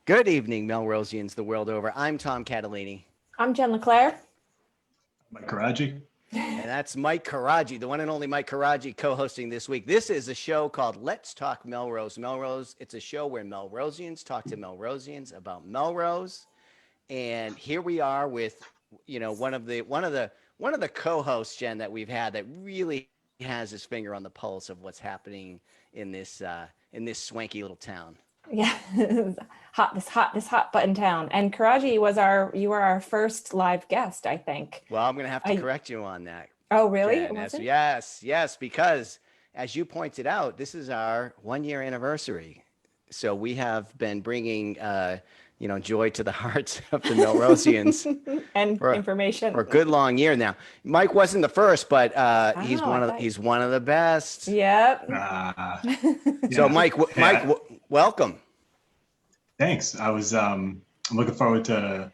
Good evening, Melrosians the world over. I'm Tom Catalini. I'm Jen LeClaire. Mike Carraggi. And that's Mike Carraggi, the one and only Mike Carraggi, co-hosting this week. This is a show called Let's Talk Melrose. Melrose, it's a show where Melrosians talk to Melrosians about Melrose. And here we are with, one of the co-hosts, Jen, that we've had that really has his finger on the pulse of what's happening in this swanky little town. Yeah, this hot button town. And Carraggi you were our first live guest, I think. Well, I'm going to have to correct you on that. Oh, really? Yes, because as you pointed out, this is our 1-year anniversary. So we have been bringing, joy to the hearts of the Melrosians and information for a good long year now. Mike wasn't the first, but he's one of the best. Yep. So Mike, welcome. Thanks. I was I'm looking forward to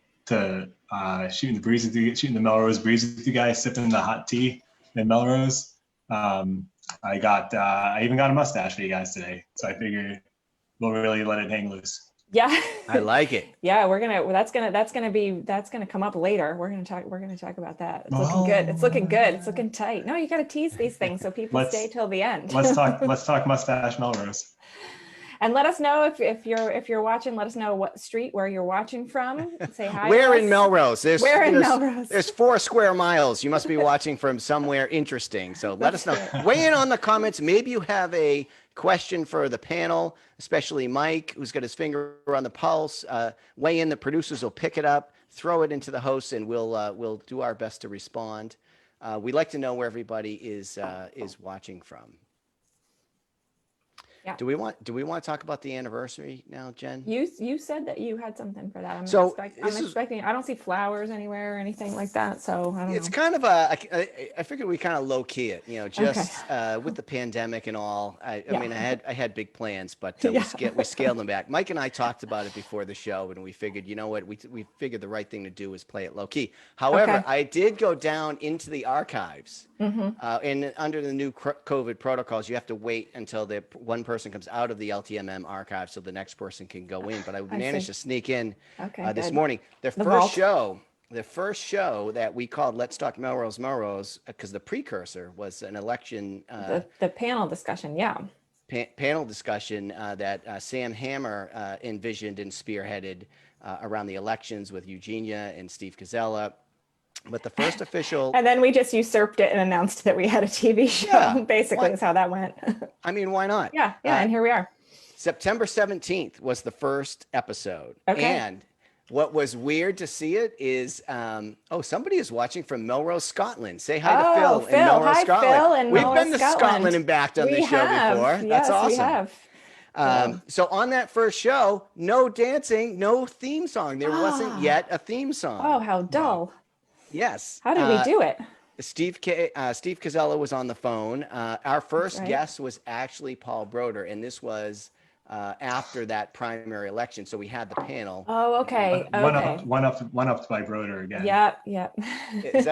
shooting the Melrose breeze with you guys, sipping the hot tea in Melrose. I even got a mustache for you guys today, so I figured we'll really let it hang loose. Yeah, I like it. Yeah, that's gonna come up later. We're gonna talk about that. It's looking good. It's looking good. It's looking tight. No, you got to tease these things so people stay till the end. Let's talk mustache Melrose. And let us know if you're watching. Let us know what street where you're watching from. Say hi. Where in Melrose? Melrose? There's 4 square miles. You must be watching from somewhere interesting. So let us know. Weigh in on the comments. Maybe you have a question for the panel, especially Mike, who's got his finger on the pulse. Weigh in. The producers will pick it up, throw it into the hosts, and we'll do our best to respond. We'd like to know where everybody is watching from. Yeah. Do we want to talk about the anniversary now, Jen? You said that you had something for that. I'm expecting. I don't see flowers anywhere or anything like that. So I don't know. It's kind of I figured we kind of low key it, with the pandemic and all. I mean, I had big plans, but we scaled them back. Mike and I talked about it before the show, and we figured, you know what, we figured the right thing to do is play it low key. However, I did go down into the archives, and under the new COVID protocols, you have to wait until the one person comes out of the LTMM archive so the next person can go in. But I managed to sneak in this morning. The first show that we called Let's Talk Melrose, because the precursor was an election. The panel discussion, panel discussion that Sam Hammer envisioned and spearheaded around the elections with Eugenia and Steve Koczela. But the first official... And then we just usurped it and announced that we had a TV show, basically is how that went. I mean, why not? Yeah, and here we are. September 17th was the first episode. Okay. And what was weird to see it is, somebody is watching from Melrose, Scotland. Say hi to Phil in Melrose, Scotland. Phil in We've Melrose, been to Scotland and back on this show before. Yes, that's awesome. We have. So on that first show, no dancing, no theme song. There wasn't yet a theme song. Oh, how dull. Yes. How did we do it? Steve Koczela was on the phone. Our first guest was actually Paul Broder, and this was after that primary election. So we had the panel. Oh, okay. One up by Broder again. Yep. Is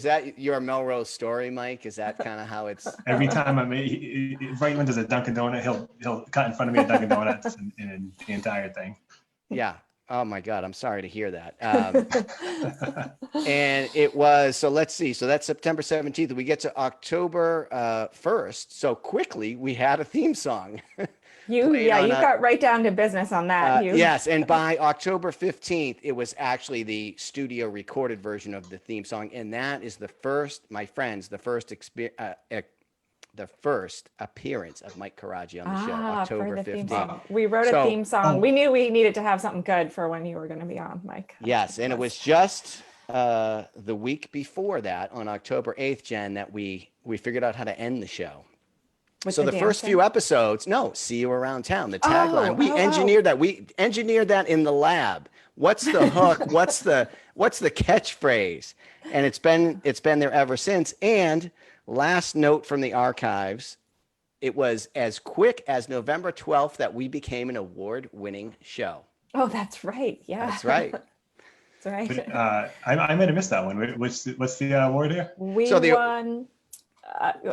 that your Melrose story, Mike? Is that kind of how it's? Every time right when there's a Dunkin' Donut, he'll cut in front of me a Dunkin' Donuts and the entire thing. Yeah. Oh my God, I'm sorry to hear that. And it was, so let's see. So that's September 17th. We get to October 1st. So quickly we had a theme song. You got right down to business on that. Yes. And by October 15th, it was actually the studio recorded version of the theme song. And that is the first appearance of Mike Carraggi on the show, October 15th. We wrote a theme song. We knew we needed to have something good for when you were going to be on, Mike. Yes, and it was just the week before that, on October 8th, Jen, that we figured out how to end the show. So the first few episodes, see you around town, the tagline. We engineered that. We engineered that in the lab. What's the hook? What's the catchphrase? And it's been there ever since. And last note from the archives, it was as quick as November 12th that we became an award-winning show. Oh, that's right. Yeah. That's right. That's right. But, I might have missed that one. What's the award here? We won.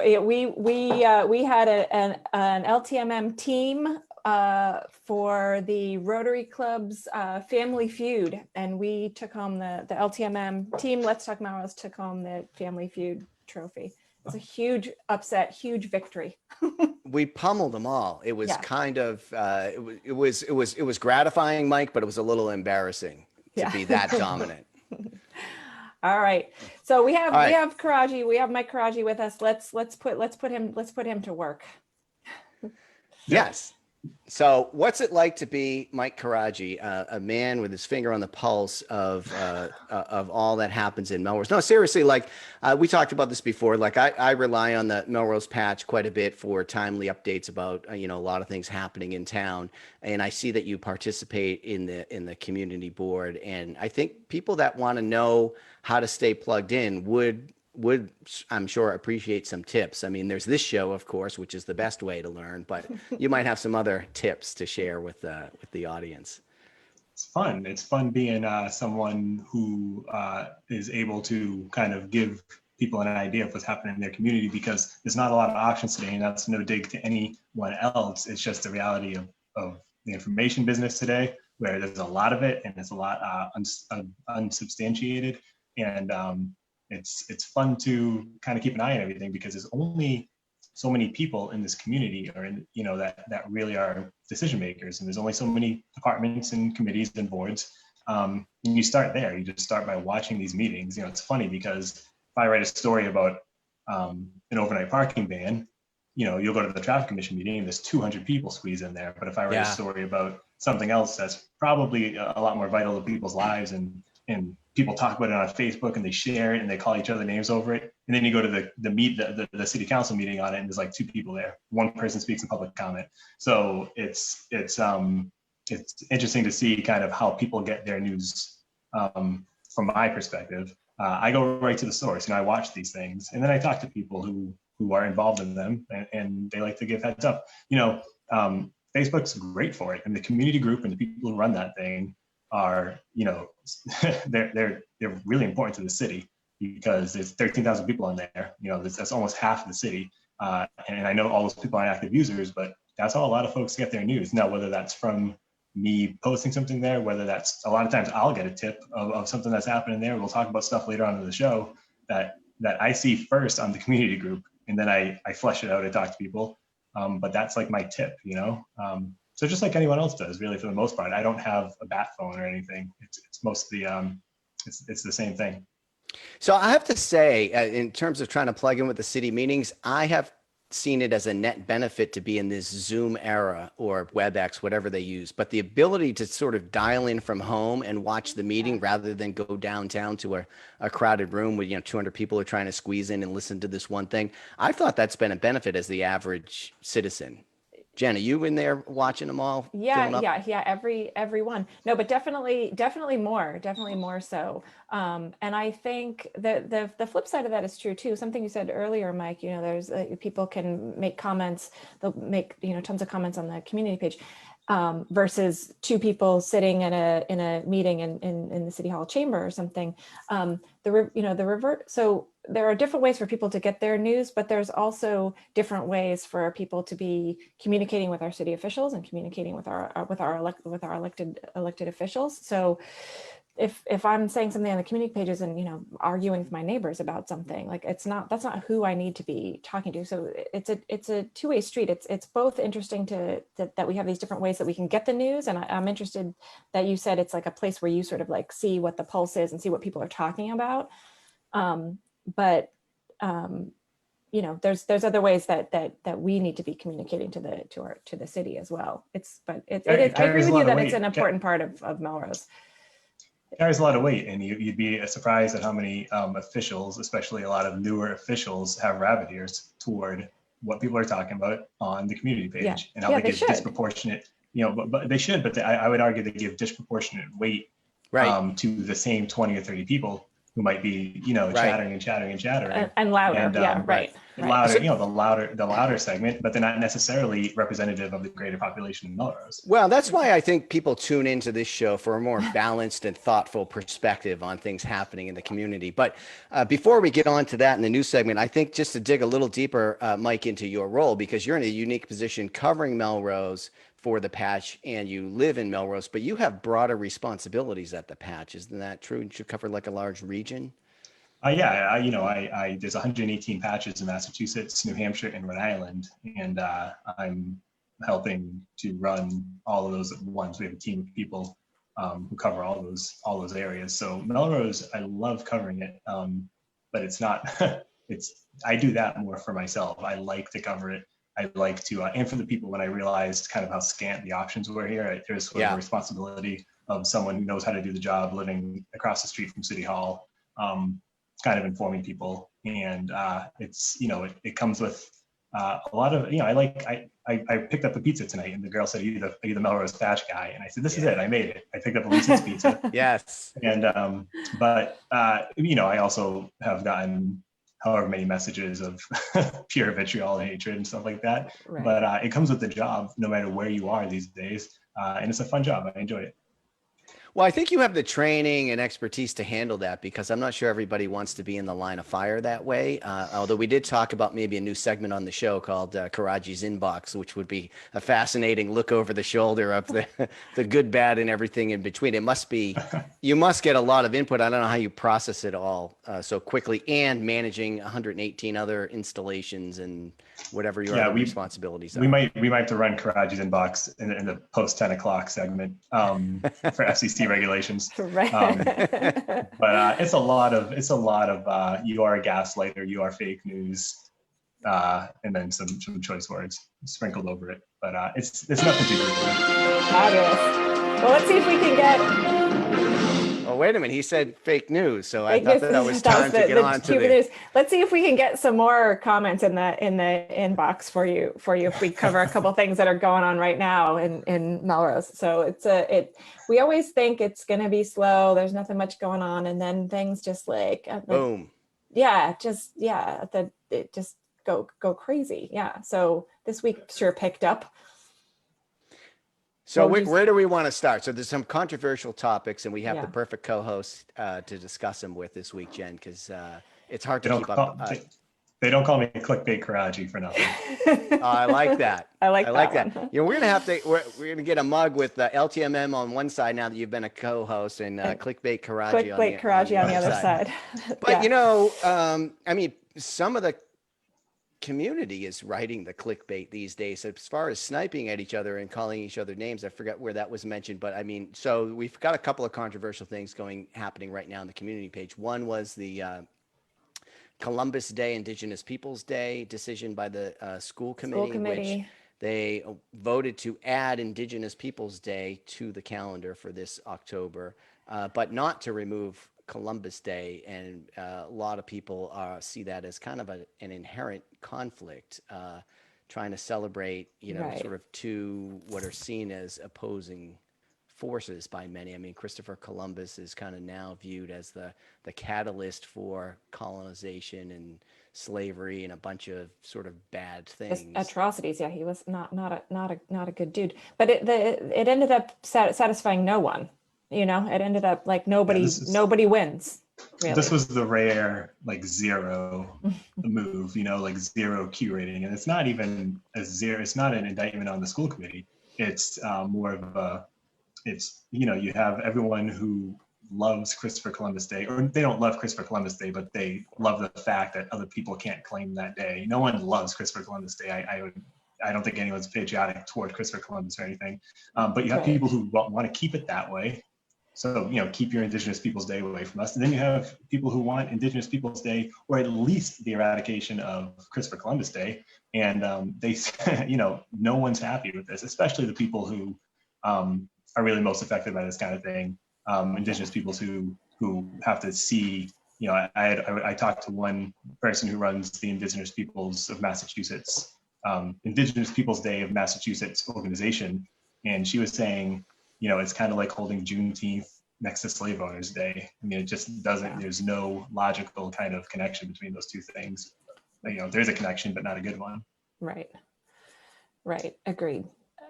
We had an LTMM team for the Rotary Club's Family Feud, and we took home the LTMM team. Let's Talk Melrose took home the Family Feud trophy. It's a huge upset, huge victory. We pummeled them all. It was Yeah. kind of it was gratifying, Mike, but it was a little embarrassing to be that dominant. All right. So we have All right. Carraggi, we have Mike Carraggi with us. Let's put him to work. Yes. So what's it like to be Mike Carraggi, a man with his finger on the pulse of all that happens in Melrose? No, seriously, like we talked about this before. Like I rely on the Melrose Patch quite a bit for timely updates about a lot of things happening in town, and I see that you participate in the community board, and I think people that want to know how to stay plugged in would I'm sure appreciate some tips. I mean, there's this show, of course, which is the best way to learn, but you might have some other tips to share with the audience. It's fun. It's fun being someone who is able to kind of give people an idea of what's happening in their community, because there's not a lot of options today, and that's no dig to anyone else. It's just the reality of the information business today, where there's a lot of it and it's a lot unsubstantiated. And it's fun to kind of keep an eye on everything, because there's only so many people in this community, or that really are decision makers, and there's only so many departments and committees and boards. And you start there. You just start by watching these meetings. It's funny, because if I write a story about an overnight parking ban, you'll go to the traffic commission meeting and there's 200 people squeezed in there. But if I write a story about something else that's probably a lot more vital to people's lives, and people talk about it on Facebook and they share it and they call each other names over it, and then you go to the city council meeting on it and there's like 2 people there. One person speaks in public comment. So it's interesting to see kind of how people get their news. From my perspective, I go right to the source. I watch these things, and then I talk to people who are involved in them, and they like to give heads up. Facebook's great for it, and the community group and the people who run that thing are, they're really important to the city, because there's 13,000 people on there. That's almost half of the city. And I know all those people aren't active users, but that's how a lot of folks get their news. Now, whether that's from me posting something there, whether that's, a lot of times I'll get a tip of something that's happening there. We'll talk about stuff later on in the show that I see first on the community group, and then I flesh it out and talk to people. But that's like my tip, So just like anyone else does, really, for the most part. I don't have a bat phone or anything. It's mostly it's the same thing. So I have to say, in terms of trying to plug in with the city meetings, I have seen it as a net benefit to be in this Zoom era, or WebEx, whatever they use. But the ability to sort of dial in from home and watch the meeting rather than go downtown to a crowded room where 200 people are trying to squeeze in and listen to this one thing, I thought that's been a benefit as the average citizen. Jen, are you in there watching them all? Yeah. Every one. No, but definitely more so. And I think that the flip side of that is true too. Something you said earlier, Mike. There's people can make comments. They'll make tons of comments on the community page, versus 2 people sitting in a meeting in the city hall chamber or something. So there are different ways for people to get their news, but there's also different ways for people to be communicating with our city officials and communicating with our elected officials. So if I'm saying something on the community pages and arguing with my neighbors about something, like that's not who I need to be talking to. So it's a two-way street. It's both interesting that we have these different ways that we can get the news, and I'm interested that you said it's like a place where you sort of like see what the pulse is and see what people are talking about. But there's other ways that we need to be communicating to the city as well. It is. I agree with you that it's an important part of Melrose. It carries a lot of weight, and you'd be surprised at how many officials, especially a lot of newer officials, have rabbit ears toward what people are talking about on the community page, and how they give disproportionate. But they should. But I would argue they give disproportionate weight to the same 20 or 30 people who might be, chattering and louder, louder, the louder segment, but they're not necessarily representative of the greater population of Melrose. Well, that's why I think people tune into this show for a more balanced and thoughtful perspective on things happening in the community. But before we get on to that in the news segment, I think just to dig a little deeper, Mike, into your role, because you're in a unique position covering Melrose for the patch and you live in Melrose, but you have broader responsibilities at the patch. Isn't that true? You cover like a large region? Yeah, there's 118 patches in Massachusetts, New Hampshire, and Rhode Island, and I'm helping to run all of those at once. We have a team of people who cover all those areas. So Melrose, I love covering it, but it's not. I do that more for myself. I like to cover it. I like to, and for the people, when I realized kind of how scant the options were here, there's sort of a responsibility of someone who knows how to do the job, living across the street from City Hall. Kind of informing people, and it's it comes with a lot of I picked up a pizza tonight, and the girl said, are you the Melrose Patch guy? And I said, this is it, I made it. I picked up a Lisa's pizza. Yes. And but I also have gotten however many messages of pure vitriol and hatred and stuff like that. Right. But it comes with the job, no matter where you are these days, and it's a fun job. I enjoy it. Well, I think you have the training and expertise to handle that, because I'm not sure everybody wants to be in the line of fire that way. Although we did talk about maybe a new segment on the show called Carraggi's Inbox, which would be a fascinating look over the shoulder of the good, bad, and everything in between. It must be, you must get a lot of input. I don't know how you process it all so quickly, and managing 118 other installations and whatever your other responsibilities are. We might have to run Carraggi's Inbox in the post 10 o'clock segment for FCC regulations. Right. But it's a lot of you are a gaslighter, you are fake news, and then some choice words sprinkled over it. But it's nothing too good. Fabulous. Well, let's see if we can get. Oh, wait a minute. He said fake news, so I thought that was time to get on to the news. Let's see if we can get some more comments in the inbox for you if we cover a couple things that are going on right now in Melrose. So we always think it's going to be slow. There's nothing much going on, and then things just boom. It just go crazy. Yeah. So this week sure picked up. So where do we want to start? So there's some controversial topics, and we have the perfect co-host to discuss them with this week, Jen, because it's hard to keep up. They don't call me Clickbait Carraggi for nothing. I like that. I like that. We're gonna have to. We're gonna get a mug with LTMM on one side now that you've been a co-host, and Clickbait Carraggi on the other side. But I mean, some of the community is writing the clickbait these days as far as sniping at each other and calling each other names. I forget where that was mentioned, but I mean, so we've got a couple of controversial things happening right now on the community page. One was the Columbus Day, Indigenous Peoples Day decision by the school committee, which they voted to add Indigenous Peoples Day to the calendar for this October, but not to remove Columbus Day, and a lot of people see that as kind of an inherent conflict, trying to celebrate, sort of two what are seen as opposing forces by many. I mean, Christopher Columbus is kind of now viewed as the catalyst for colonization and slavery and a bunch of sort of bad things, atrocities. Yeah, he was not a good dude, but it ended up satisfying no one. It ended up like nobody wins. Really. This was the rare zero move, zero Q rating, and it's not even a zero. It's not an indictment on the school committee. It's more of you have everyone who loves Christopher Columbus Day, or they don't love Christopher Columbus Day, but they love the fact that other people can't claim that day. No one loves Christopher Columbus Day. I don't think anyone's patriotic toward Christopher Columbus or anything, but you have people who want to keep it that way. So, keep your Indigenous Peoples Day away from us. And then you have people who want Indigenous Peoples Day, or at least the eradication of Christopher Columbus Day. And they, no one's happy with this, especially the people who are really most affected by this kind of thing. Indigenous peoples who have to see, I talked to one person who runs the Indigenous Peoples of Massachusetts, Indigenous Peoples Day of Massachusetts organization. And she was saying, it's kind of like holding Juneteenth next to Slave Owners Day. I mean, it just doesn't, there's no logical kind of connection between those two things. There's a connection, but not a good one. Right. Agreed.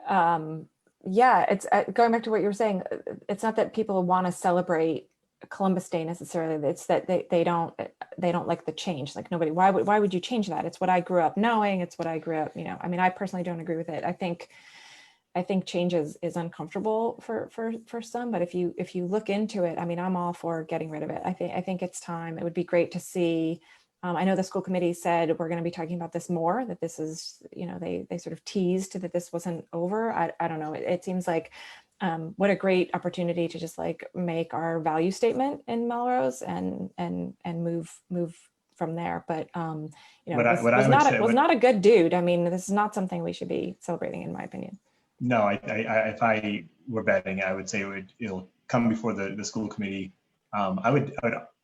It's going back to what you were saying. It's not that people want to celebrate Columbus Day necessarily. It's that they don't like the change. Like nobody, why would you change that? It's what I grew up knowing. It's what I grew up, I mean, I personally don't agree with it. I think I think change is uncomfortable for some, but if you look into it, I mean, I'm all for getting rid of it. I think it's time. It would be great to see. I know the school committee said we're going to be talking about this more, that this is, you know, they sort of teased that this wasn't over. I don't know. It seems like what a great opportunity to just like make our value statement in Melrose and move from there. But you know, was not a good dude. I mean, this is not something we should be celebrating, in my opinion. No, if I were betting, I would say it'll come before the school committee. I would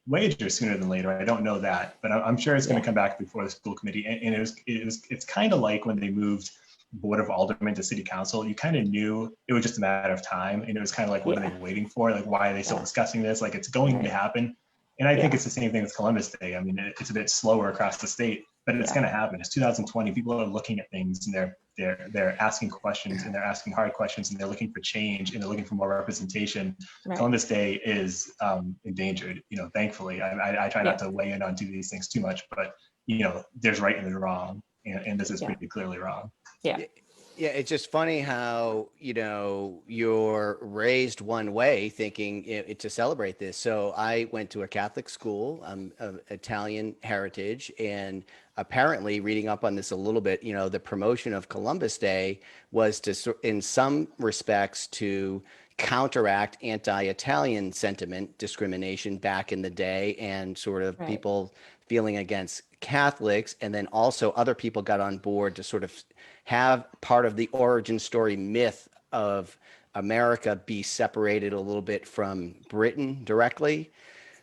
wager sooner than later. I don't know that, but I'm sure it's going to come back before the school committee. And it's kind of like when they moved Board of Aldermen to City Council. You kind of knew it was just a matter of time, and it was kind of like, what are they waiting for? Like, why are they still discussing this? Like, it's going to happen. And I think it's the same thing with Columbus Day. I mean, it's a bit slower across the state, but it's going to happen. It's 2020. People are looking at things, and they're asking questions, and they're asking hard questions, and they're looking for change, and they're looking for more representation. Columbus Day is endangered. You know, thankfully, I try not to weigh in on these things too much, but you know, there's right and there's wrong, and this is pretty clearly wrong. Yeah, it's just funny how, you know, you're raised one way thinking to celebrate this. So I went to a Catholic school, of Italian heritage, and apparently, reading up on this a little bit, you know, the promotion of Columbus Day was to, in some respects, to counteract anti-Italian sentiment, discrimination back in the day, and sort of people feeling against Catholics. And then also other people got on board to sort of have part of the origin story myth of America be separated a little bit from Britain directly.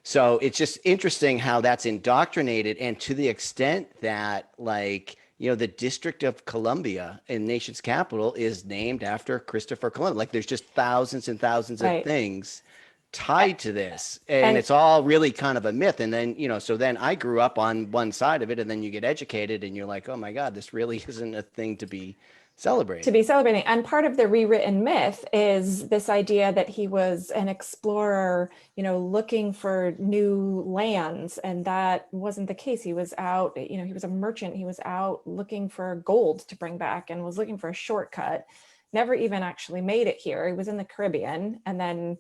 So it's just interesting how that's indoctrinated, and to the extent that, like, you know, the District of Columbia in nation's capital is named after Christopher Columbus. Like, there's just thousands and thousands of things tied to this, and it's all really kind of a myth. And then, you know, so then I grew up on one side of it, and then you get educated and you're like, oh my God, this really isn't a thing to be celebrating. And part of the rewritten myth is this idea that he was an explorer, you know, looking for new lands, and that wasn't the case. He was out, you know, he was a merchant. He was out looking for gold to bring back, and was looking for a shortcut. Never even actually made it here. He was in the Caribbean, and then,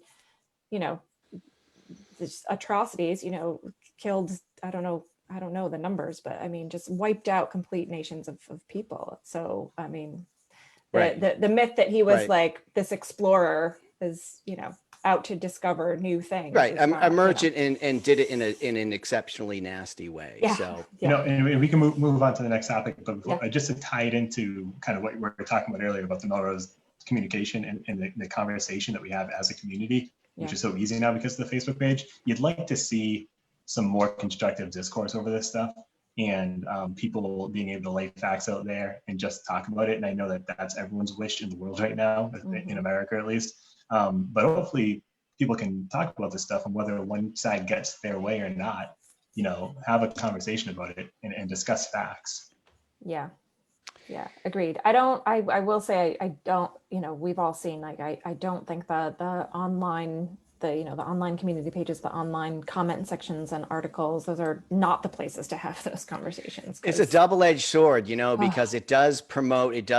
you know, this atrocities, you know, killed, I don't know the numbers, but I mean, just wiped out complete nations of people. So, I mean, the myth that he was like this explorer is, you know, out to discover new things. A merchant, you know, and did it in an exceptionally nasty way. So, you know, and we can move on to the next topic, but before, just to tie it into kind of what we were talking about earlier about the Melrose communication and the conversation that we have as a community, which is so easy now because of the Facebook page. You'd like to see some more constructive discourse over this stuff, and people being able to lay facts out there and just talk about it. And I know that that's everyone's wish in the world right now, in America at least. But hopefully people can talk about this stuff, and whether one side gets their way or not, you know, have a conversation about it and discuss facts. Yeah, agreed. I will say, I don't, you know, we've all seen, like, I don't think that the online community pages, the online comment sections and articles, those are not the places to have those conversations. It's a double-edged sword, you know, because it does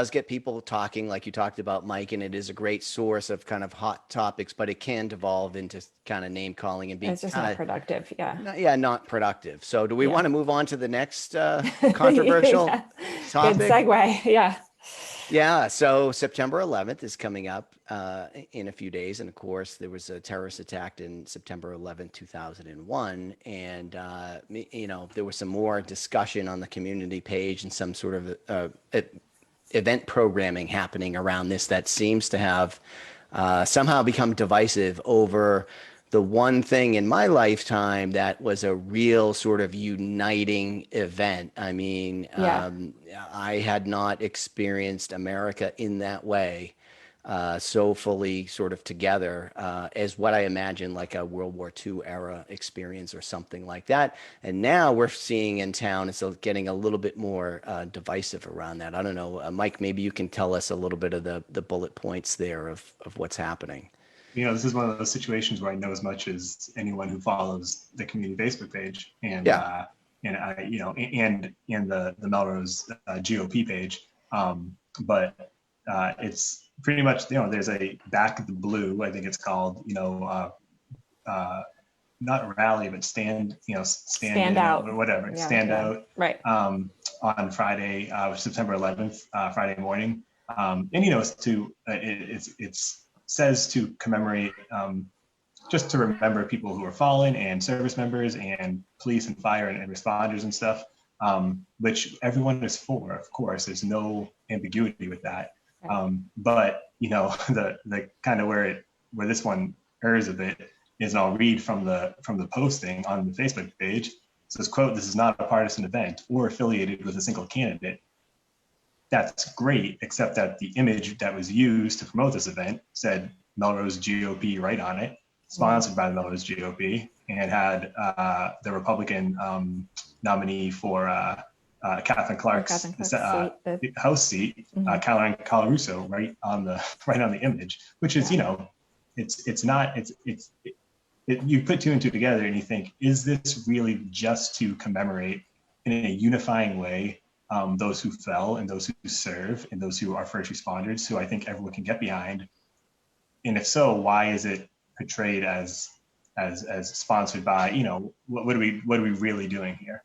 get people talking, like you talked about, Mike, and it is a great source of kind of hot topics, but it can devolve into kind of name calling and being it's just not productive. Not productive. So do we want to move on to the next controversial topic? Good segue. Yeah, so September 11th is coming up in a few days. And of course, there was a terrorist attack in September 11th, 2001. And, you know, there was some more discussion on the community page and some sort of event programming happening around this that seems to have somehow become divisive over the one thing in my lifetime that was a real sort of uniting event. I mean, I had not experienced America in that way, so fully sort of together as what I imagine like a World War II era experience or something like that. And now we're seeing in town, it's getting a little bit more divisive around that. I don't know, Mike, maybe you can tell us a little bit of the bullet points there of what's happening. You know, this is one of those situations where I know as much as anyone who follows the community Facebook page, and I, you know, and the Melrose GOP page. But it's pretty much, there's a Back the Blue, I think it's called, not rally, but stand Stand in, out. or whatever, Yeah, stand yeah. out. Right. On Friday, September 11th, Friday morning. And, it says to commemorate, just to remember people who are fallen and service members and police and fire and responders and stuff, which everyone is for, of course, there's no ambiguity with that. But, the kind of where this one errs a bit is, and I'll read from the posting on the Facebook page. It says, quote, "This is not a partisan event or affiliated with a single candidate." That's great, except that the image that was used to promote this event said Melrose GOP right on it, sponsored by the Melrose GOP, and had the Republican nominee for Catherine Clark's House seat, Caroline Colarusso, right on the image, which is, you put two and two together and you think, is this really just to commemorate in a unifying way those who fell and those who serve and those who are first responders, who I think everyone can get behind? And if so, why is it portrayed as sponsored by, what are we really doing here?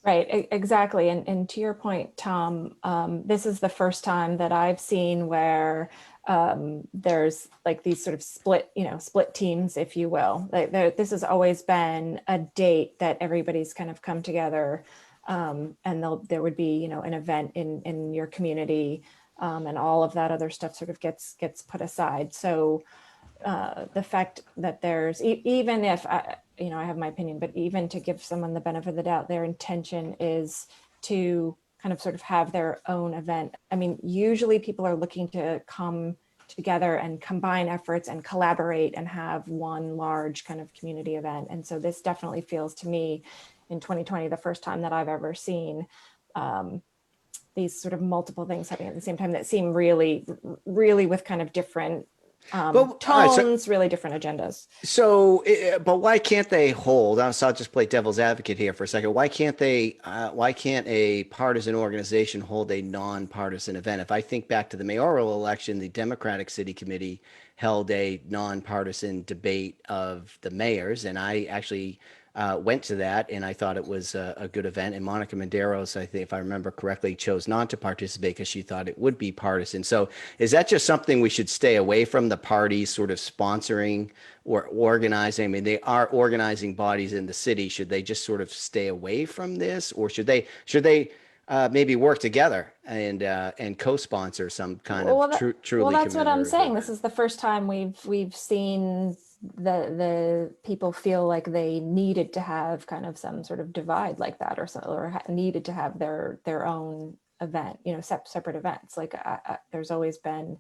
Right, exactly. And to your point, Tom, this is the first time that I've seen where there's like these sort of split teams, if you will. This has always been a date that everybody's kind of come together, and there would be, an event in your community, and all of that other stuff sort of gets put aside. So the fact that there's, even if I have my opinion, but even to give someone the benefit of the doubt, their intention is to kind of sort of have their own event. I mean, usually people are looking to come together and combine efforts and collaborate and have one large kind of community event. And so this definitely feels to me in 2020, the first time that I've ever seen these sort of multiple things happening at the same time that seem really, really with kind of different tones, really different agendas. So, but why can't they hold? So I'll just play devil's advocate here for a second. Why can't they? Why can't a partisan organization hold a nonpartisan event? If I think back to the mayoral election, the Democratic City Committee held a nonpartisan debate of the mayors, and I actually went to that, and I thought it was a good event. And Monica Medeiros, I think, if I remember correctly, chose not to participate because she thought it would be partisan. So is that just something we should stay away from, the parties sort of sponsoring or organizing? I mean, they are organizing bodies in the city. Should they just sort of stay away from this, or should they maybe work together and co-sponsor some kind of truly? Well, that's what I'm saying. Event? This is the first time we've seen the people feel like they needed to have kind of some sort of divide like that, or needed to have their own event, separate events. Like there's always been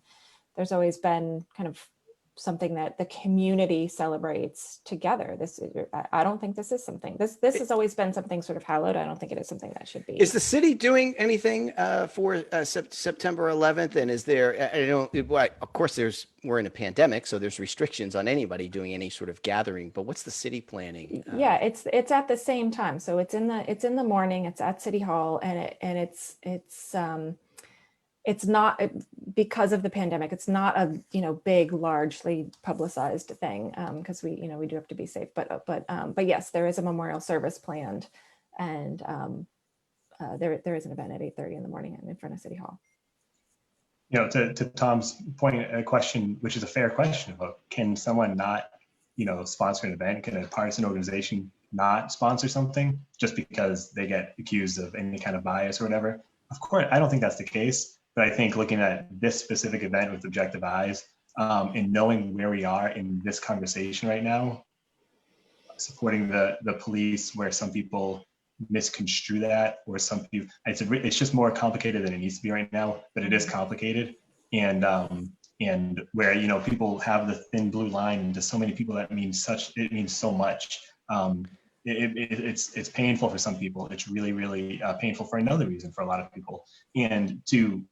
kind of something that the community celebrates together. I don't think this is something, this has always been something sort of hallowed. I don't think it is something that should be. Is the city doing anything for September 11th? And is there, of course we're in a pandemic, so there's restrictions on anybody doing any sort of gathering, but what's the city planning? Yeah, it's at the same time. So it's in the morning, it's at City Hall, and it's not, because of the pandemic, it's not a big, largely publicized thing, because we do have to be safe. But yes, there is a memorial service planned, and there is an event at 8:30 in the morning in front of City Hall. To Tom's point, a question, which is a fair question, about can someone not sponsor an event? Can a partisan organization not sponsor something just because they get accused of any kind of bias or whatever? Of course, I don't think that's the case. But I think looking at this specific event with objective eyes, and knowing where we are in this conversation right now, supporting the police where some people misconstrue that, or some people, it's just more complicated than it needs to be right now, but it is complicated. And where, people have the thin blue line, and to so many people it means so much. It's painful for some people. It's really, really painful for another reason for a lot of people. And to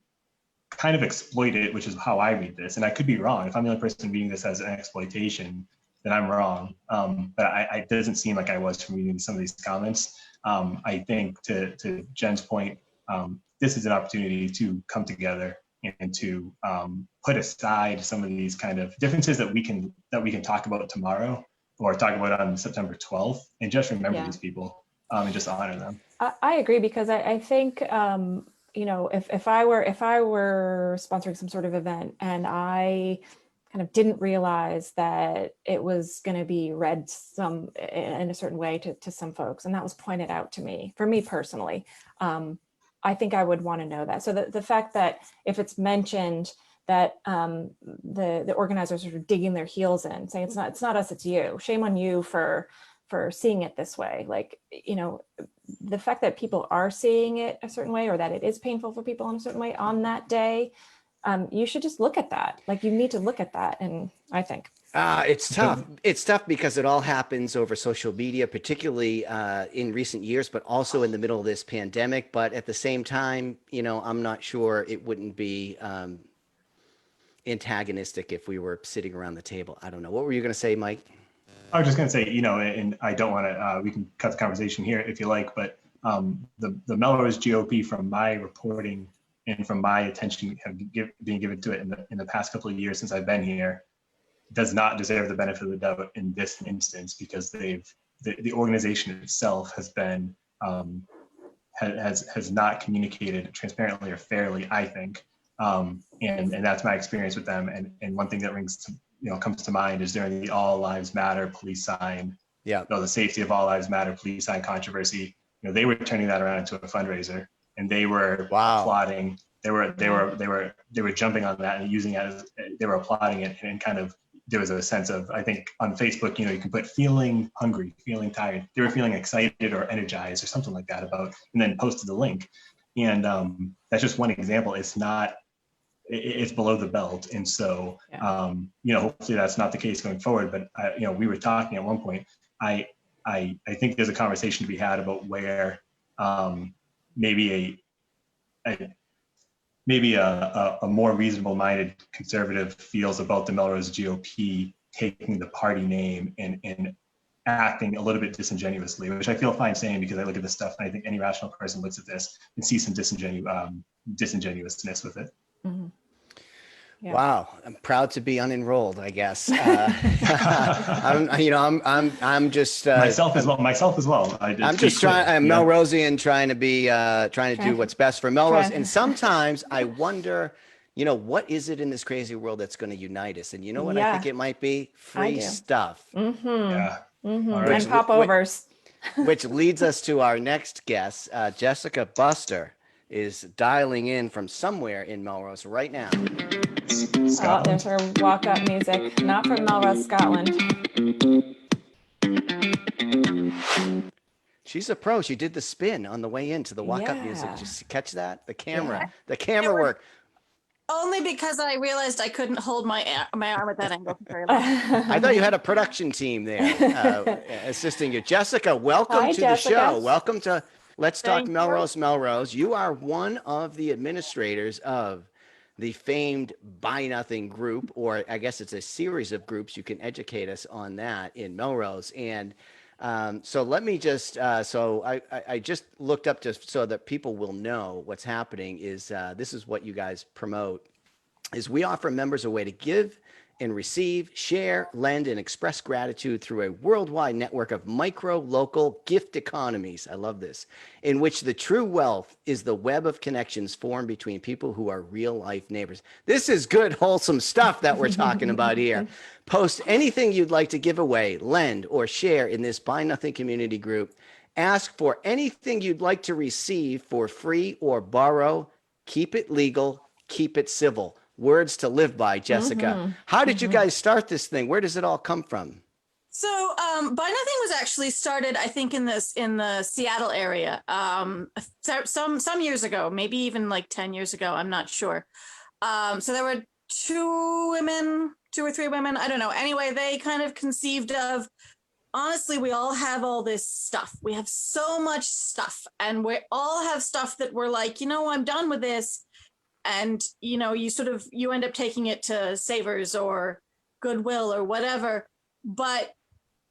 kind of exploit it, which is how I read this, and I could be wrong. If I'm the only person reading this as an exploitation, then I'm wrong. But it doesn't seem like I was from reading some of these comments. I think to Jen's point, this is an opportunity to come together and to put aside some of these kind of differences that we can talk about tomorrow or talk about on September 12th, and just remember these people and just honor them. I agree, because I think if I were sponsoring some sort of event and I kind of didn't realize that it was going to be read in a certain way to some folks, and that was pointed out to me, for me personally, I think I would want to know that. So the fact that if it's mentioned that the organizers are digging their heels in, saying it's not us, it's you. Shame on you for seeing it this way. Like, the fact that people are seeing it a certain way, or that it is painful for people in a certain way on that day, you should just look at that. Like, you need to look at that. And I think it's tough. It's tough because it all happens over social media, particularly in recent years, but also in the middle of this pandemic. But at the same time, I'm not sure it wouldn't be antagonistic if we were sitting around the table. I don't know. What were you going to say, Mike? I was just going to say, and I don't want to, we can cut the conversation here if you like, but the Melrose GOP, from my reporting and from my attention being given to it in the past couple of years since I've been here, does not deserve the benefit of the doubt in this instance, because the organization itself has been, has not communicated transparently or fairly, I think. And that's my experience with them. And one thing that comes to mind is during the All Lives Matter police sign, the safety of All Lives Matter police sign controversy. They were turning that around into a fundraiser, and they were applauding. They were jumping on that and using it as, they were applauding it, and kind of, there was a sense of, I think on Facebook, you can put feeling hungry, feeling tired. They were feeling excited or energized or something like that and then posted the link. And that's just one example. It's below the belt. And so, hopefully that's not the case going forward. But, we were talking at one point, I think there's a conversation to be had about where maybe a more reasonable-minded conservative feels about the Melrose GOP taking the party name and acting a little bit disingenuously, which I feel fine saying, because I look at this stuff and I think any rational person looks at this and sees some disingenuousness with it. Mm-hmm. Yeah. Wow, I'm proud to be unenrolled, I guess. I'm just myself as well. I'm just trying. I'm Melrosian, trying to do what's best for Melrose. And sometimes I wonder, what is it in this crazy world that's going to unite us? And you know what I think it might be? Free stuff. Mm-hmm. Yeah. Mm-hmm. And popovers. Which leads us to our next guest. Jessica Buster is dialing in from somewhere in Melrose right now. Oh, there's her walk-up music. Not from Melrose, Scotland. She's a pro. She did the spin on the way into the walk-up music. Just catch that? The camera work. Only because I realized I couldn't hold my arm at that angle very long. I thought you had a production team there assisting you. Jessica, welcome to the show. Welcome to Let's Talk Melrose. You are one of the administrators of the famed Buy Nothing group, or I guess it's a series of groups. You can educate us on that in Melrose. And so let me just, I just looked up so that people will know what's happening is this is what you guys promote, is we offer members a way to give and receive, share, lend, and express gratitude through a worldwide network of micro-local gift economies. I love this, in which the true wealth is the web of connections formed between people who are real-life neighbors. This is good, wholesome stuff that we're talking about here. Post anything you'd like to give away, lend, or share in this Buy Nothing community group. Ask for anything you'd like to receive for free or borrow. Keep it legal, keep it civil. Words to live by, Jessica. Mm-hmm. How did you guys start this thing? Where does it all come from? So Buy Nothing was actually started, I think, in the Seattle area some years ago, maybe even like 10 years ago. I'm not sure. So there were two or three women. I don't know. Anyway, they kind of conceived of, honestly, we all have all this stuff. We have so much stuff, and we all have stuff that we're like, I'm done with this. And, you end up taking it to Savers or Goodwill or whatever. But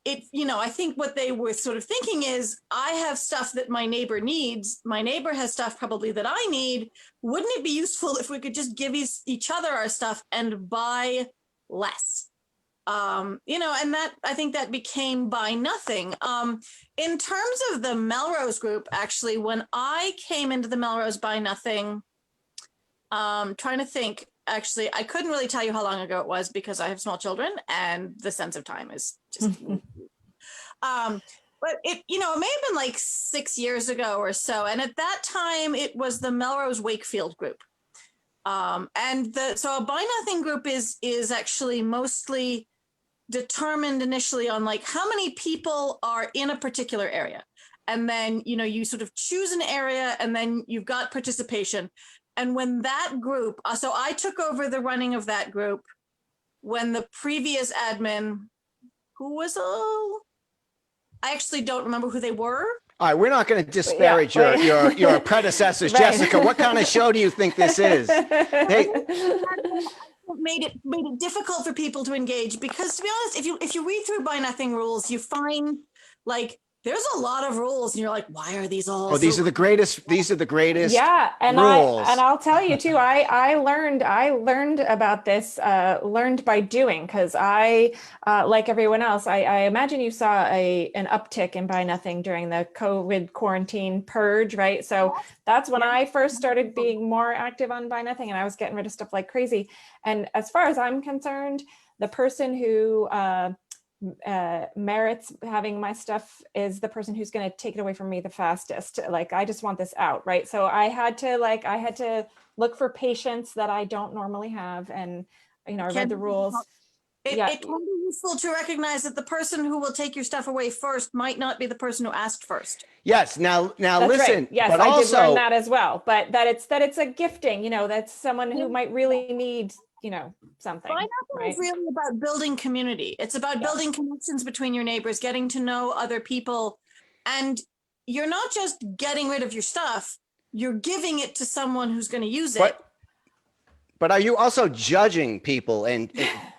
I think what they were sort of thinking is, I have stuff that my neighbor needs. My neighbor has stuff probably that I need. Wouldn't it be useful if we could just give each other our stuff and buy less? And that, I think that became Buy Nothing. In terms of the Melrose group, actually, when I came into the Melrose Buy Nothing, trying to think, actually, I couldn't really tell you how long ago it was because I have small children and the sense of time is just, but it may have been like 6 years ago or so. And at that time it was the Melrose Wakefield group. So a Buy Nothing group is actually mostly determined initially on like how many people are in a particular area. And then, you sort of choose an area and then you've got participation. And when that group, so I took over the running of that group when the previous admin, who was, I actually don't remember who they were. All right, we're not going to disparage your predecessors. Right. Jessica, what kind of show do you think this is? Made it difficult for people to engage because, to be honest, if you read through Buy Nothing rules, you find like there's a lot of rules and you're like, why are these all these are the greatest yeah, and rules. I'll tell you too, I learned about this learned by doing, because I like everyone else, I imagine you saw an uptick in Buy Nothing during the COVID quarantine purge, right? So that's when I first started being more active on Buy Nothing, and I was getting rid of stuff like crazy. And as far as I'm concerned, the person who merits having my stuff is the person who's going to take it away from me the fastest. Like, I just want this out, right? So I had to look for patience that I don't normally have, and I read the rules. It can be useful to recognize that the person who will take your stuff away first might not be the person who asked first. Yes. Now that's listen. Right. Yes, but I also, did learn that as well. But that it's a gifting. That's someone who might really need something. Buy Nothing is really about building community. It's about building connections between your neighbors, getting to know other people. And you're not just getting rid of your stuff, you're giving it to someone who's going to use it. But are you also judging people and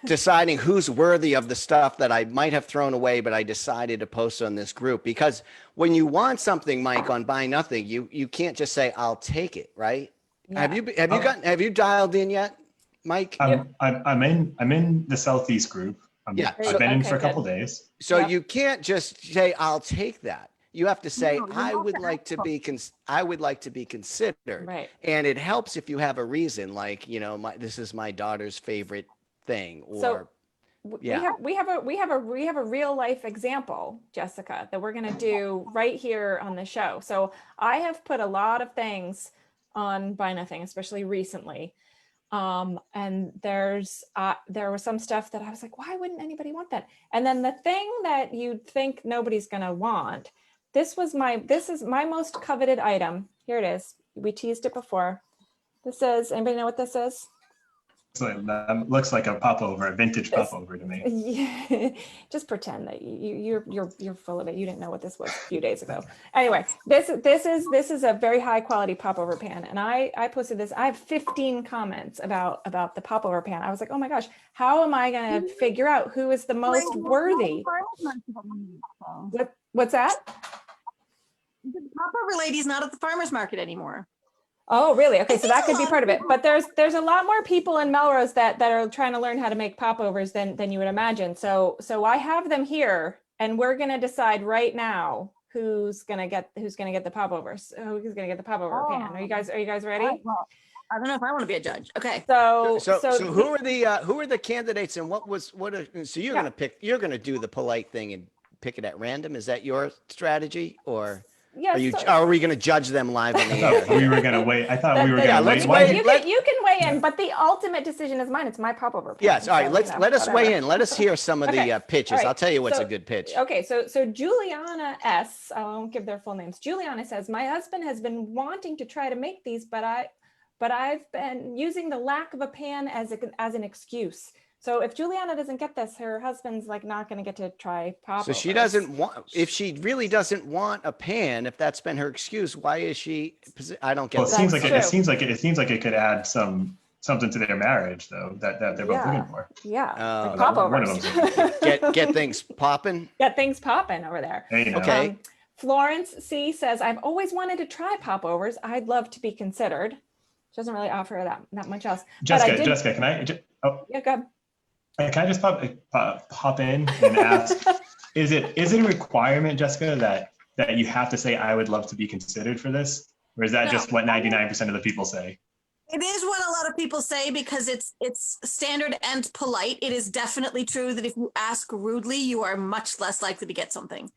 deciding who's worthy of the stuff that I might have thrown away, but I decided to post on this group? Because when you want something, Mike, on Buy Nothing, you can't just say, I'll take it, right? Yeah. Have you dialed in yet, Mike? I'm in the Southeast group. I've been in for a couple days. So you can't just say, I'll take that. You have to say, I would like to be considered. Right. And it helps if you have a reason, like, this is my daughter's favorite thing, or so we have a real life example, Jessica, that we're going to do right here on the show. So I have put a lot of things on Buy Nothing, especially recently. And there was some stuff that I was like, why wouldn't anybody want that? And then the thing that you'd think nobody's going to want, this is my most coveted item. Here it is. We teased it before. This is, anybody know what this is? Looks like a popover, a vintage popover to me. Yeah, just pretend that you're full of it. You didn't know what this was a few days ago. Anyway, this is a very high quality popover pan, and I posted this. I have 15 comments about the popover pan. I was like, oh my gosh, how am I going to figure out who is the most worthy? What's that? The popover lady's not at the farmer's market anymore. Oh, really? Okay, so that could be part of it. But there's a lot more people in Melrose that are trying to learn how to make popovers than you would imagine. So I have them here, and we're gonna decide right now who's gonna get the popovers. Who's gonna get the popover pan? Are you guys ready? Well, I don't know if I want to be a judge. Okay. So who are the candidates, and so you're gonna do the polite thing and pick it at random? Is that your strategy, or? Yes. Are we going to judge them live on the air? We were going to wait. I thought we were going to wait. You can weigh in, but the ultimate decision is mine. It's my popover. Yes. All right. Let us weigh in. Let us hear some of the pitches. Right. I'll tell you what's a good pitch. Okay. So Juliana S. I won't give their full names. Juliana says, my husband has been wanting to try to make these, but I've been using the lack of a pan as an excuse. So if Juliana doesn't get this, her husband's like not going to get to try popovers. So she doesn't want, if she really doesn't want a pan, if that's been her excuse, why is she? I don't get. Well, it seems like it could add some something to their marriage though that they're both looking for. Yeah. Oh. Like One of popovers. Get things popping. Get things popping over there. There you go. Okay. Florence C says, I've always wanted to try popovers. I'd love to be considered. She doesn't really offer that much else. Jessica, can I? Yeah, go ahead. Can I just pop in and ask? Is it a requirement, Jessica, that you have to say I would love to be considered for this, or is that No. just what 99% of the people say? It is what a lot of people say because it's standard and polite. It is definitely true that if you ask rudely, you are much less likely to get something.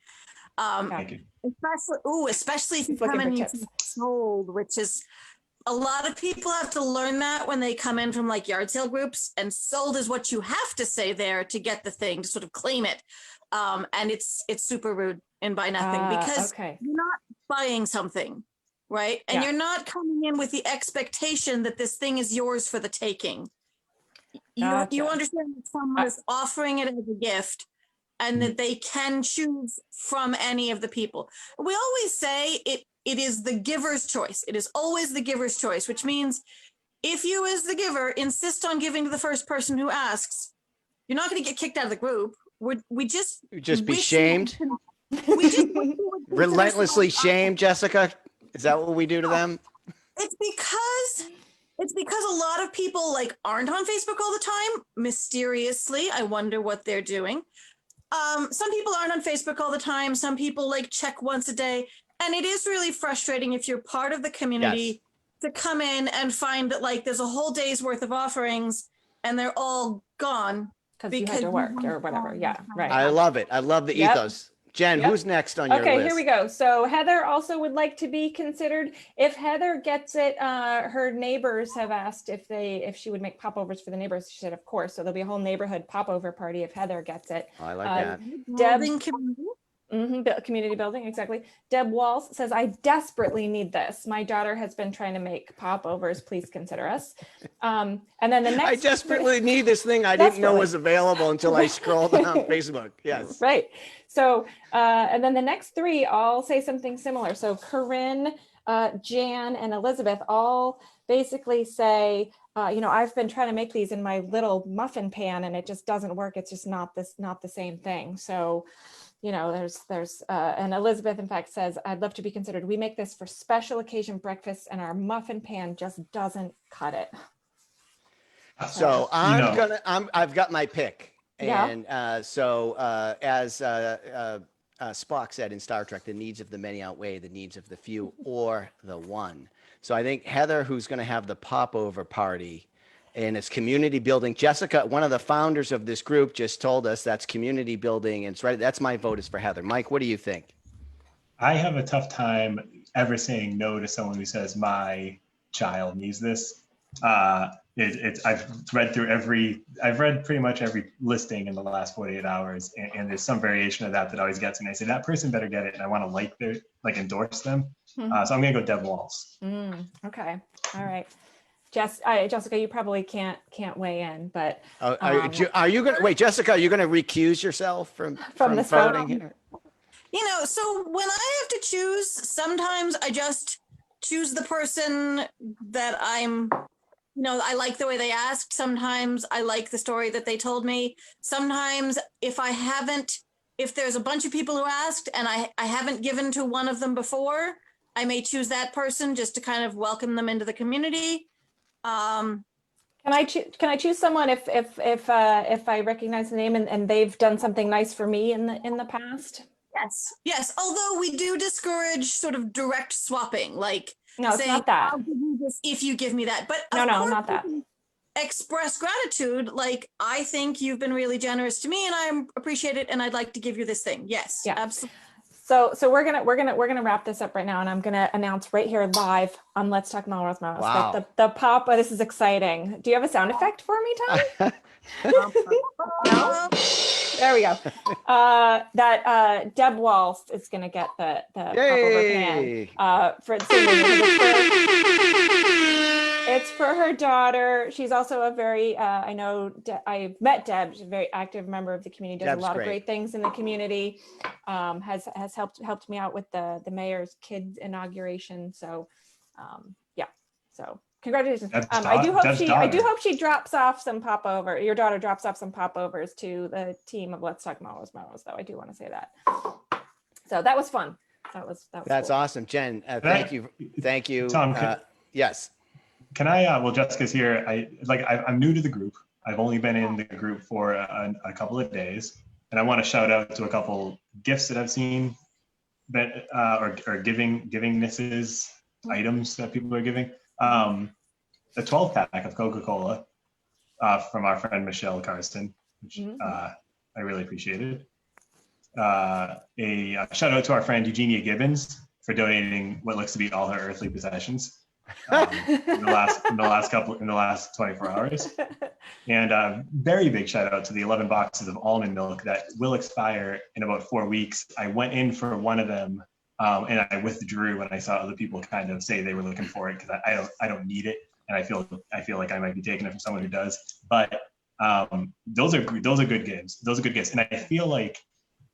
Thank you. Especially if you He's looking come in for and you tips. feel sold, which is a lot of people have to learn that when they come in from like yard sale groups, and sold is what you have to say there to get the thing, to sort of claim it. And it's super rude and buy nothing because okay. you're not buying something, right? And Yeah. you're not coming in with the expectation that this thing is yours for the taking. Gotcha. You understand that someone is offering it as a gift and that they can choose from any of the people. We always say it is the giver's choice. It is always the giver's choice, which means if you as the giver insist on giving to the first person who asks, you're not going to get kicked out of the group. We just be shamed. We just Relentlessly shamed, Jessica. Is that what we do to them? It's because a lot of people like aren't on Facebook all the time. Mysteriously, I wonder what they're doing. Some people aren't on Facebook all the time. Some people like check once a day. And it is really frustrating if you're part of the community to come in and find that like there's a whole day's worth of offerings and they're all gone. Because you had to work or whatever. Yeah, right. I love it. I love the ethos. Jen, who's next on your list? Okay, here we go. So Heather also would like to be considered. If Heather gets it, her neighbors have asked if she would make popovers for the neighbors. She said, of course. So there'll be a whole neighborhood popover party if Heather gets it. Oh, I like that. Community building, exactly. Deb Walls says, I desperately need this. My daughter has been trying to make popovers. Please consider us. And then the next, I desperately need this thing I didn't know was available until I scrolled down Facebook. Yes. Right. So, and then the next three all say something similar. So Corinne, Jan, and Elizabeth all basically say, I've been trying to make these in my little muffin pan and it just doesn't work. It's just not the same thing. So, there's and Elizabeth, in fact, says, I'd love to be considered. We make this for special occasion breakfasts and our muffin pan just doesn't cut it. So I've got my pick. And as Spock said in Star Trek, the needs of the many outweigh the needs of the few or the one. So I think Heather, who's going to have the popover party, and it's community building. Jessica, one of the founders of this group, just told us that's community building. And it's right. That's my vote is for Heather. Mike, what do you think? I have a tough time ever saying no to someone who says my child needs this. I've read pretty much every listing in the last 48 hours, and there's some variation of that always gets me. I say that person better get it, and I want to endorse them. So I'm gonna go Deb Walls. Okay, all right. Jessica, you probably can't weigh in, but are you gonna wait, Jessica? Are you gonna recuse yourself from this voting here? So when I have to choose, sometimes I just choose the person that I like the way they asked. Sometimes I like the story that they told me. Sometimes if there's a bunch of people who asked and I haven't given to one of them before, I may choose that person just to kind of welcome them into the community. Can I choose someone if I recognize the name and they've done something nice for me in the past? Yes. Although we do discourage sort of direct swapping, like no, it's not that. I'll give you this if you give me that. But no, not that. Express gratitude, like I think you've been really generous to me, and I appreciate it, and I'd like to give you this thing. Yes, yeah, absolutely. So we're gonna wrap this up right now, and I'm gonna announce right here live on Let's Talk Melrose. Wow. That the pop. This is exciting. Do you have a sound effect for me, Tom? No? There we go. That Deb Walls is gonna get the pop over pan. It's for her daughter. She's also a very I've met Deb. She's a very active member of the community. Does a lot of great things in the community. Has helped me out with the mayor's kids inauguration. So, So Congratulations. Deb's I do daughter. hope she drops off some popover. Your daughter drops off some popovers to the team of Let's Talk Melrose, though. I do want to say that. So that was fun. That's cool. Cool. Awesome, Jen. Thank you. Tom, yes. Can I? Well, Jessica's here. I'm new to the group. I've only been in the group for a couple of days, and I want to shout out to a couple gifts that I've seen that or givingnesses, items that people are giving. The 12-pack of Coca-Cola from our friend Michelle Karsten, which I really appreciated. A shout out to our friend Eugenia Gibbons for donating what looks to be all her earthly possessions in the last 24 hours. And a very big shout out to the 11 boxes of almond milk that will expire in about 4 weeks. I went in for one of them and I withdrew when I saw other people kind of say they were looking for it, because I don't need it, and I feel like I might be taking it from someone who does. But those are good gifts. Those are good gifts, and I feel like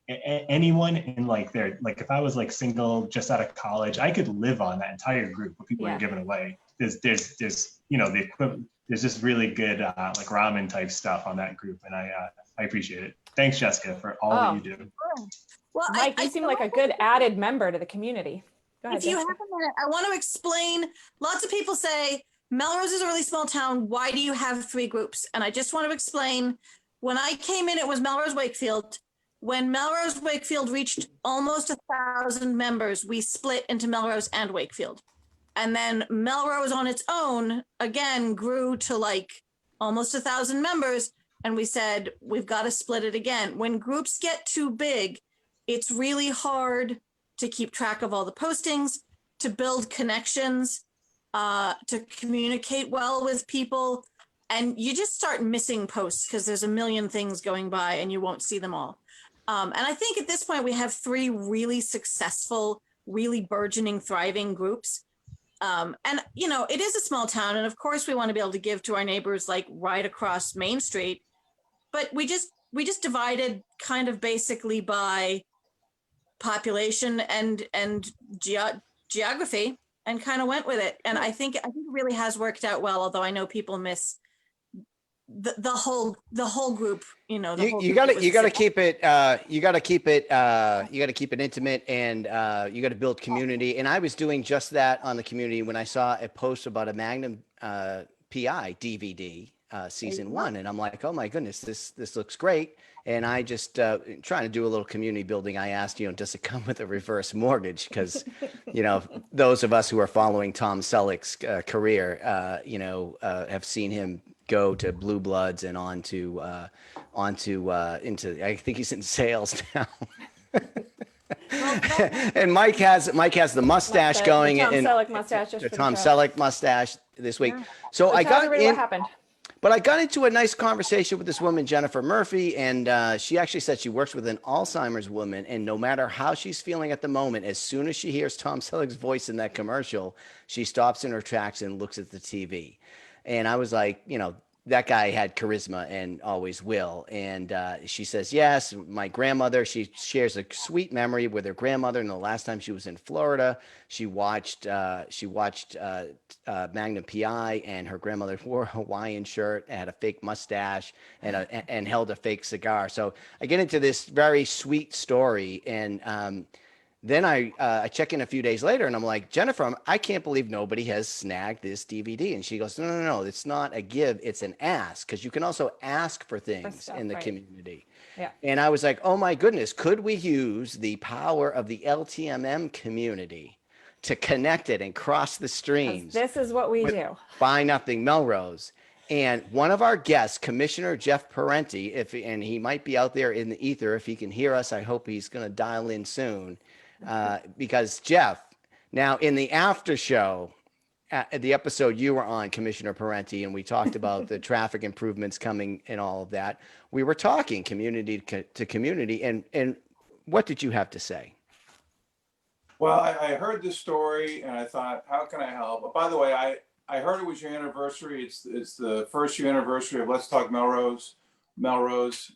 anyone in if I was like single just out of college, I could live on that entire group what people are giving away. There's the equivalent. There's just really good like ramen type stuff on that group, and I appreciate it. Thanks, Jessica, for all that you do. Well, Mike, you seem like a good added member to the community. Go ahead, if you have a minute, I want to explain. Lots of people say Melrose is a really small town. Why do you have 3 groups? And I just want to explain. When I came in, it was Melrose Wakefield. When Melrose Wakefield reached almost 1,000 members, we split into Melrose and Wakefield. And then Melrose on its own, again, grew to like almost 1,000 members. And we said, we've got to split it again. When groups get too big, it's really hard to keep track of all the postings, to build connections, to communicate well with people. And you just start missing posts because there's a million things going by and you won't see them all. And I think at this point we have 3 really successful, really burgeoning, thriving groups. And, it is a small town. And of course we want to be able to give to our neighbors like right across Main Street. But we just divided kind of basically by population and geography and kind of went with it. And I think it really has worked out well, although I know people miss the whole group, you got to keep it intimate, and you got to build community. And I was doing just that on the community when I saw a post about a Magnum PI DVD season 1, and I'm like, oh my goodness, this looks great. And I just trying to do a little community building. I asked, does it come with a reverse mortgage? Because, those of us who are following Tom Selleck's career, have seen him go to Blue Bloods and into I think he's in sales now. And Mike has the mustache going, the Tom and Selleck mustache, the Tom Selleck mustache this week. Yeah. So I got really what happened. But I got into a nice conversation with this woman, Jennifer Murphy, and she actually said she works with an Alzheimer's woman, and no matter how she's feeling at the moment, as soon as she hears Tom Selleck's voice in that commercial, she stops in her tracks and looks at the TV. And I was like, that guy had charisma and always will. And she says, yes, my grandmother, she shares a sweet memory with her grandmother. And the last time she was in Florida, she watched Magnum PI, and her grandmother wore a Hawaiian shirt, had a fake mustache, and held a fake cigar. So I get into this very sweet story. And then I check in a few days later and I'm like, Jennifer, I can't believe nobody has snagged this DVD. And she goes, no, it's not a give, it's an ask, because you can also ask for things in the community. Yeah. And I was like, oh my goodness, could we use the power of the LTMM community to connect it and cross the streams? This is what we do. Buy Nothing Melrose. And one of our guests, Commissioner Jeff Parenti, and he might be out there in the ether if he can hear us. I hope he's going to dial in soon. Because Jeff, now in the after show, the episode you were on, Commissioner Parenti, and we talked about the traffic improvements coming and all of that. We were talking community to community, and what did you have to say? Well, I heard this story and I thought, how can I help? But by the way, I heard it was your anniversary. It's the first year anniversary of Let's Talk Melrose.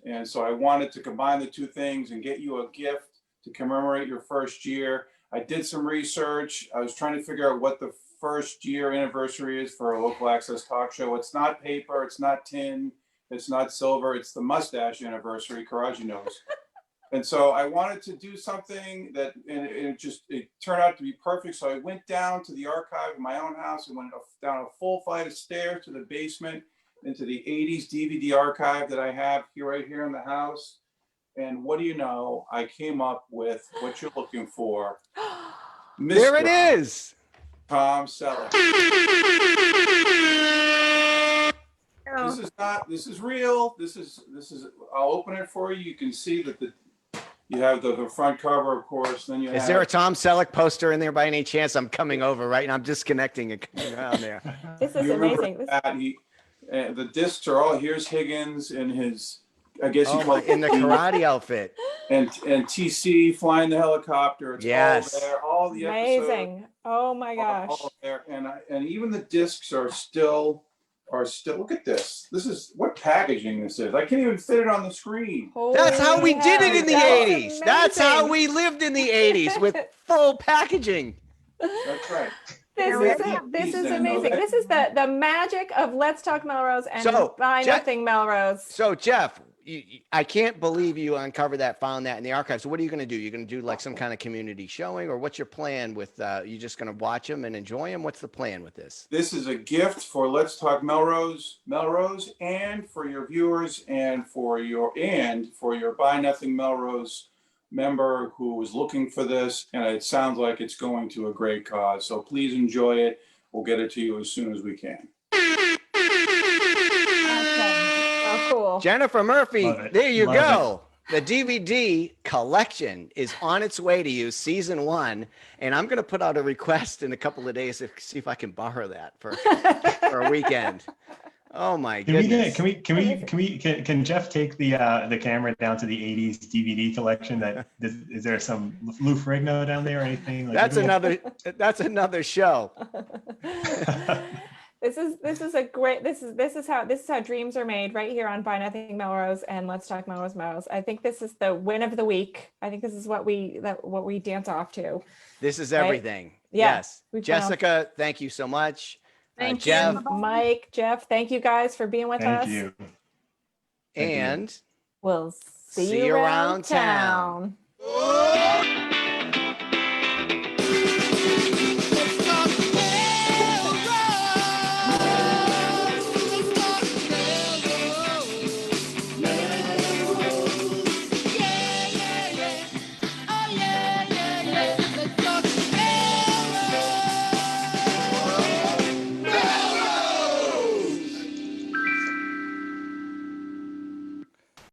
And so I wanted to combine the two things and get you a gift to commemorate your first year. I did some research. I was trying to figure out what the first year anniversary is for a local access talk show. It's not paper, it's not tin, it's not silver, it's the mustache anniversary, Carraggi knows. And so I wanted to do something that, and it turned out to be perfect. So I went down to the archive of my own house and went down a full flight of stairs to the basement into the 80s DVD archive that I have right here in the house. And what do you know? I came up with what you're looking for. There it Mr. is. Tom Selleck. This is real. This is, I'll open it for you. You can see that you have the front cover, of course. Then Is there a Tom Selleck poster in there by any chance? I'm coming over, right? And I'm disconnecting and coming around there. This is amazing. The discs are all, here's Higgins in his, I guess you call it, in the karate outfit. And TC flying the helicopter. It's all there. All the amazing. episodes. Oh my gosh. All there. And even the discs are still, look at this. This is what packaging this is. I can't even fit it on the screen. That's how we did it in the 80s. Amazing. That's how we lived in the 80s with full packaging. That's right. This is amazing. This is the magic of Let's Talk Melrose and Buy Nothing Melrose. So Jeff, I can't believe you uncovered that, found that in the archives. So what are you going to do? You're going to do like some kind of community showing, or what's your plan with, you just going to watch them and enjoy them? What's the plan with this? This is a gift for Let's Talk Melrose, and for your viewers and for your Buy Nothing Melrose member who was looking for this. And it sounds like it's going to a great cause. So please enjoy it. We'll get it to you as soon as we can. Cool. Jennifer Murphy, there you go. The DVD collection is on its way to you, season 1, and I'm going to put out a request in a couple of days to see if I can borrow that for a weekend. Oh my goodness! Can Jeff take the camera down to the 80s DVD collection? Is there some Lou Ferrigno down there or anything? That's another show. This is how dreams are made, right here on Buy Nothing Melrose and Let's Talk Melrose. I think this is the win of the week. I think this is what we dance off to. This is everything. Right? Yeah, yes. Jessica, thank you so much. Thank Jeff, you. Mike, Jeff, thank you guys for being with us. Thank you. We'll see you around town.